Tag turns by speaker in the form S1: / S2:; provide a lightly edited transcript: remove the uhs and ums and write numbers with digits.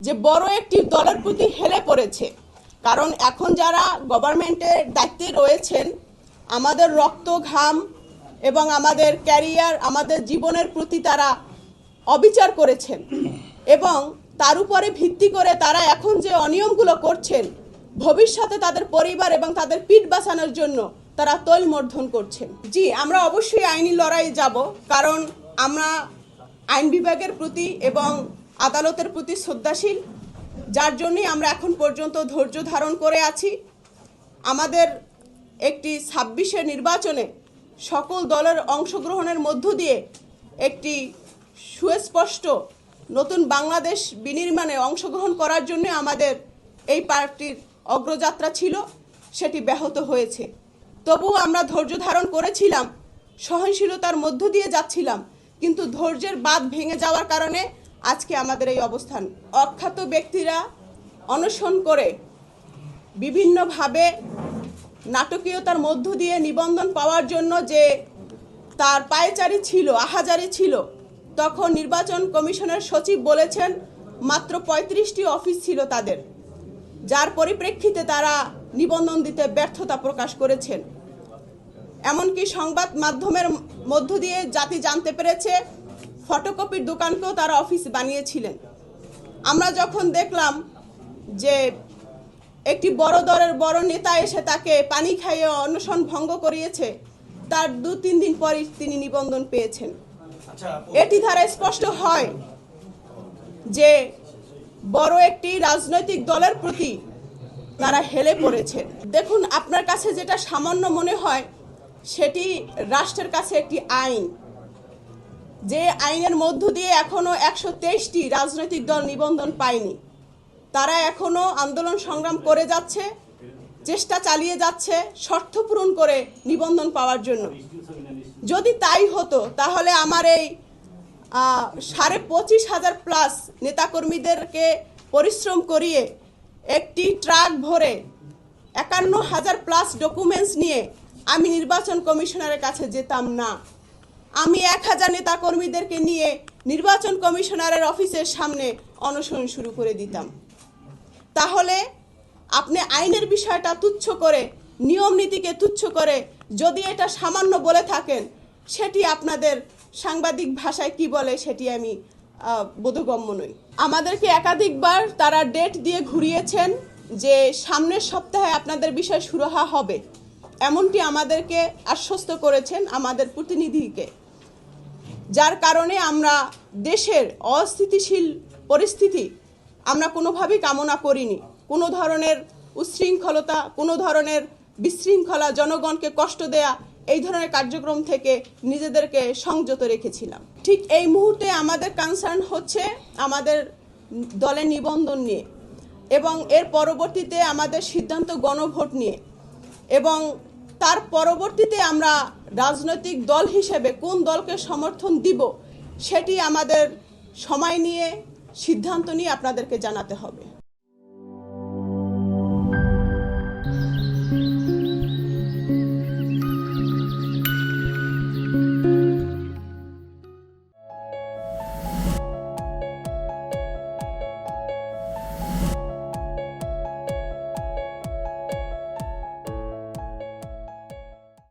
S1: যে বড় একটি দলের প্রতি হেলে পড়েছে। কারণ এখন যারা গভর্নমেন্টের দায়িত্বে রয়েছেন, আমাদের রক্ত ঘাম এবং আমাদের ক্যারিয়ার, আমাদের জীবনের প্রতি তারা অবিচার করেছেন এবং তার উপরে ভিত্তি করে তারা এখন যে অনিয়মগুলো করছেন, ভবিষ্যতে তাদের পরিবার এবং তাদের পিঠ বাঁচানোর জন্য তারা তৈলমর্ধন করছেন। জি, আমরা অবশ্যই আইনি লড়াই যাব, কারণ আমরা আইন বিভাগের প্রতি এবং আদালতের প্রতি শ্রদ্ধাশীল, যার জন্যই আমরা এখন পর্যন্ত ধৈর্য ধারণ করে আছি। আমাদের একটি ২৬-এর নির্বাচনে সকল দলের অংশগ্রহণের মধ্য দিয়ে একটি সুস্পষ্ট নতুন বাংলাদেশ বিনির্মাণে অংশগ্রহণ করার জন্য আমাদের এই পার্টির অগ্রযাত্রা ছিল, সেটি ব্যাহত হয়েছে। তবুও আমরা ধৈর্য ধারণ করেছিলাম, সহনশীলতার মধ্য দিয়ে যাচ্ছিলাম, কিন্তু ধৈর্যের বাঁধ ভেঙে যাওয়ার কারণে আজকে আমাদের এই অবস্থান। অখ্যাত ব্যক্তিরা অনশন করে বিভিন্নভাবে নাটকীয়তার মধ্য দিয়ে নিবন্ধন পাওয়ার জন্য যে তার পায়চারি ছিল, আহাজারি ছিল, তখন নির্বাচন কমিশনের সচিব বলেছেন মাত্র ৩৫টি অফিস ছিল তাদের, যার পরিপ্রেক্ষিতে তারা নিবন্ধন দিতে ব্যর্থতা প্রকাশ করেছেন। এমনকি সংবাদ মাধ্যমের মধ্য দিয়ে জাতি জানতে পেরেছে ফটোকপির দোকানকেও তারা অফিস বানিয়েছিলেন। আমরা যখন দেখলাম যে একটি বড় দলের বড় নেতা এসে তাকে পানি খাইয়ে অনশন ভঙ্গ করিয়েছে, তার ২-৩ দিন পরই তিনি নিবন্ধন পেয়েছেন। এটি দ্বারা স্পষ্ট হয় যে বড় একটি রাজনৈতিক দলের প্রতি তারা হেলে পড়েছেন। দেখুন, আপনার কাছে যেটা সামান্য মনে হয় সেটি রাষ্ট্রের কাছে একটি আইন, যে আইনের মধ্য দিয়ে এখনো ১২৩টি রাজনৈতিক দল নিবন্ধন পায়নি। তারা এখনো আন্দোলন সংগ্রাম করে যাচ্ছে, চেষ্টা চালিয়ে যাচ্ছে শর্ত পূরণ করে নিবন্ধন পাওয়ার জন্য। যদি তাই হতো তাহলে আমার এই ২৫,০০০ প্লাস নেতাকর্মীদেরকে পরিশ্রম করিয়ে একটি ট্রাক ভরে ৫১,০০০ প্লাস ডকুমেন্টস নিয়ে আমি নির্বাচন কমিশনারের কাছে যেতাম না। আমি ১,০০০ নেতাকর্মীদেরকে নিয়ে নির্বাচন কমিশনারের অফিসের সামনে অনশন শুরু করে দিতাম। তাহলে আপনি আইনের বিষয়টা তুচ্ছ করে, নিয়ম নীতিকে তুচ্ছ করে যদি এটা সামান্য বলে থাকেন, সেটি আপনাদের সাংবাদিক ভাষায় কি বলে সেটি আমি বোধগম্য নই। আমাদেরকে একাধিকবার তারা ডেট দিয়ে ঘুরিয়েছেন যে সামনের সপ্তাহে আপনাদের বিষয় সুরাহা হবে, এমনটি আমাদেরকে আশ্বস্ত করেছেন আমাদের প্রতিনিধিকে, যার কারণে আমরা দেশের অস্থিতিশীল পরিস্থিতি আমরা কোনোভাবেই কামনা করিনি। কোনো ধরনের উচ্ছৃঙ্খলতা, কোনো ধরনের বিশৃঙ্খলা, জনগণকে কষ্ট দেয়া, এই ধরনের কার্যক্রম থেকে নিজেদেরকে সংযত রেখেছিলাম। ঠিক এই মুহূর্তে আমাদের কনসার্ন হচ্ছে আমাদের দলের নিবন্ধন নিয়ে এবং এর পরবর্তীতে আমাদের সিদ্ধান্ত গণভোট নিয়ে, এবং তার পরবর্তীতে আমরা রাজনৈতিক দল হিসেবে কোন দলকে সমর্থন দিব সেটি আমাদের সময় নিয়ে সিদ্ধান্ত নিয়ে আপনাদেরকে জানাতে হবে।